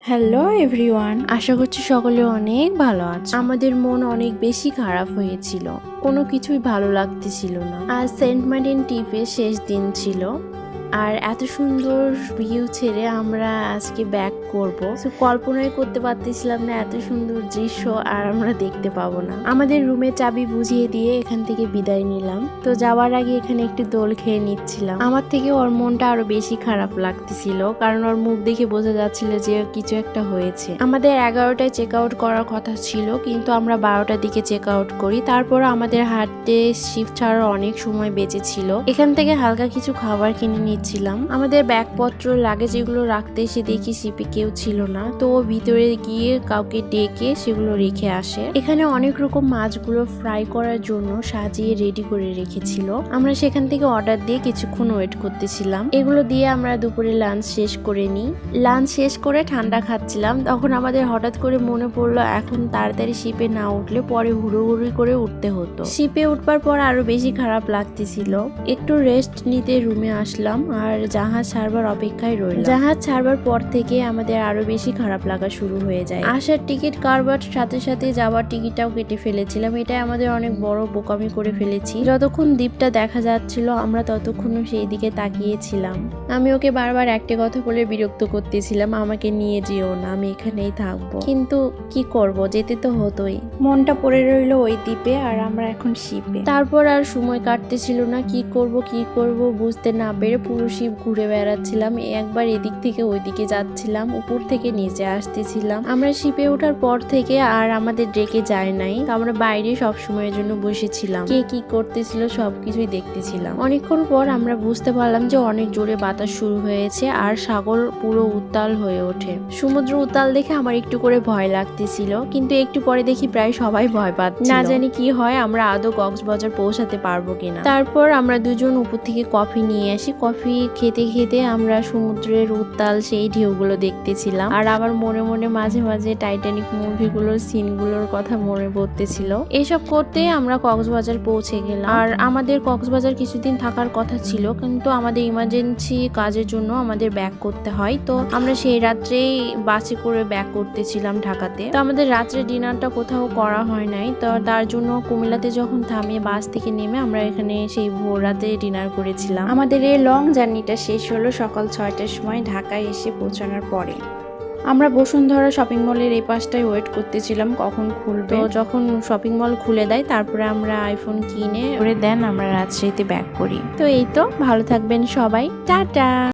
Hello everyone, আশা করছি সকলে অনেক ভালো আছে। আমাদের মন অনেক বেশি খারাপ হয়েছিল, কোনো কিছুই ভালো লাগতেছিল না। আজ সেন্ট মার্টিন ট্রিপের শেষ দিন ছিল, আর এত সুন্দর ভিউ ছেড়ে আমরা আজকে ব্যাক করব। কল্পনাই করতে পারতেছিলাম না এত সুন্দর দৃশ্য আর আমরা দেখতে পাবো না। আমাদের রুমে চাবি বুঝিয়ে দিয়ে এখান থেকে বিদায় নিলাম। তো যাওয়ার আগে এখানে একটু দোল খেয়ে নিচ্ছিলাম। আমার থেকে ওর মনটা আরো বেশি খারাপ লাগতেছিল, কারণ ওর মুখ দেখে বোঝা যাচ্ছিল যে কিছু একটা হয়েছে। আমাদের 11টায় চেক আউট করার কথা ছিল, কিন্তু আমরা 12টার দিকে চেক আউট করি। তারপর আমাদের হাঁটতে শিফট ছাড়ার অনেক সময় বেঁচে ছিল। এখান থেকে হালকা কিছু খাবার কিনে নিচ্ছিলাম। আমাদের ব্যাগপত্র লাগেজ এগুলো রাখতে এসে দেখি শিপে কেউ ছিল না, তো ও ভিতরে গিয়ে কাউকে ডেকে সেগুলো রেখে আসে। এখানে অনেক রকম মাছগুলো ফ্রাই করার জন্য সাজিয়ে রেডি করে রেখেছিল। আমরা সেখান থেকে অর্ডার দিয়ে কিছুক্ষণ ওয়েট করতেছিলাম। এগুলো দিয়ে আমরা দুপুরে লাঞ্চ শেষ করে নিই। লাঞ্চ শেষ করে ঠান্ডা খাচ্ছিলাম, তখন আমাদের হঠাৎ করে মনে পড়লো এখন তাড়াতাড়ি শিপে না উঠলে পরে হুড়োহুড়ি করে উঠতে হতো। শিপে উঠবার পর আরো বেশি খারাপ লাগতেছিল। একটু রেস্ট নিতে রুমে আসলাম আর জাহাজ ছাড়বার অপেক্ষায় রইলাম। জাহাজ ছাড়বার পর থেকে আমাদের আরো বেশি খারাপ লাগা শুরু হয়ে যায়। আসার টিকিট কাটবার সাথে সাথে যাওয়ার টিকিটটাও কেটে ফেলেছিলাম। এটাই আমাদের অনেক বড় বোকামি করে ফেলেছি। যতক্ষণ দ্বীপটা দেখা যাচ্ছিল আমরা ততক্ষণ সেই দিকে তাকিয়েছিলাম। আমি ওকে বারবার একটা কথা বলে বিরক্ত করতেছিলাম, আমাকে নিয়ে যেও না, আমি এখানেই থাকবো। কিন্তু কি করব, যেতে তো হতোই। মনটা পড়ে রইল ওই দ্বীপে আর আমরা এখন শিপে। তারপর আর সময় কাটতেছিল না, কি করব বুঝতে না পেরে পুরো শিপ ঘুরে বেড়াচ্ছিলাম। একবার এদিক থেকে ওইদিকে যাচ্ছিলাম, উপর থেকে নিচে আসতেছিলাম। আমরা শিপে ওঠার পর থেকে আর আমাদের ডেকে যায় নাই, তো আমরা বাইরে সব সময়ের জন্য বসেছিলাম। কে কি করতেছিল সবকিছুই দেখতেছিলাম। অনেকক্ষণ পর আমরা বুঝতে পারলাম যে অনেক জোরে বাতাস শুরু হয়েছে আর সাগর পুরো উত্তাল হয়ে ওঠে। সমুদ্র উত্তাল দেখে আমার একটু করে ভয় লাগতেছিল, কিন্তু একটু পরে দেখি প্রায় সবাই ভয় পাচ্ছে। না জানি কি হয়, আমরা আদৌ কক্সবাজার পৌঁছাতে পারবো কিনা। তারপর আমরা দুজন উপর থেকে কফি নিয়ে আসি। কফি খেতে খেতে আমরা সমুদ্রের উত্তাল সেই ঢেউগুলো দেখতেছিলাম, আর আমার মনে মনে মাঝে মাঝে টাইটানিক মুভিগুলোর সিনগুলোর কথা মনে পড়তেছিল। এসব করতে আমরা কক্সবাজার পৌঁছে গেলাম। আর আমাদের কক্সবাজার কিছুদিন থাকার কথা ছিল, কিন্তু আমাদের ইমার্জেন্সি কাজের জন্য আমাদের ব্যাক করতে হয়। তো আমরা সেই রাত্রেই বাসে করে ব্যাক করতেছিলাম ঢাকাতে। তো আমাদের রাত্রে ডিনারটা কোথাও করা হয় নাই, তো তার জন্য কুমিল্লাতে যখন থামিয়ে বাস থেকে নেমে আমরা এখানে সেই ভোর রাতে ডিনার করেছিলাম। আমাদের এই লং জার্নিটা শেষ হলো সকাল 6টার সময় ঢাকায় এসে পৌঁছানোর পরে। আমরা বসুন্ধরা শপিং মলের এই পাশটায় ওয়েট করতেছিলাম কখন খুলবে। তো যখন শপিং মল খুলে দেয় তারপরে আমরা আইফোন কিনে করে দেন আমরা রাজশাহীতে ব্যাক করি। তো এই তো, ভালো থাকবেন সবাই, টাটা।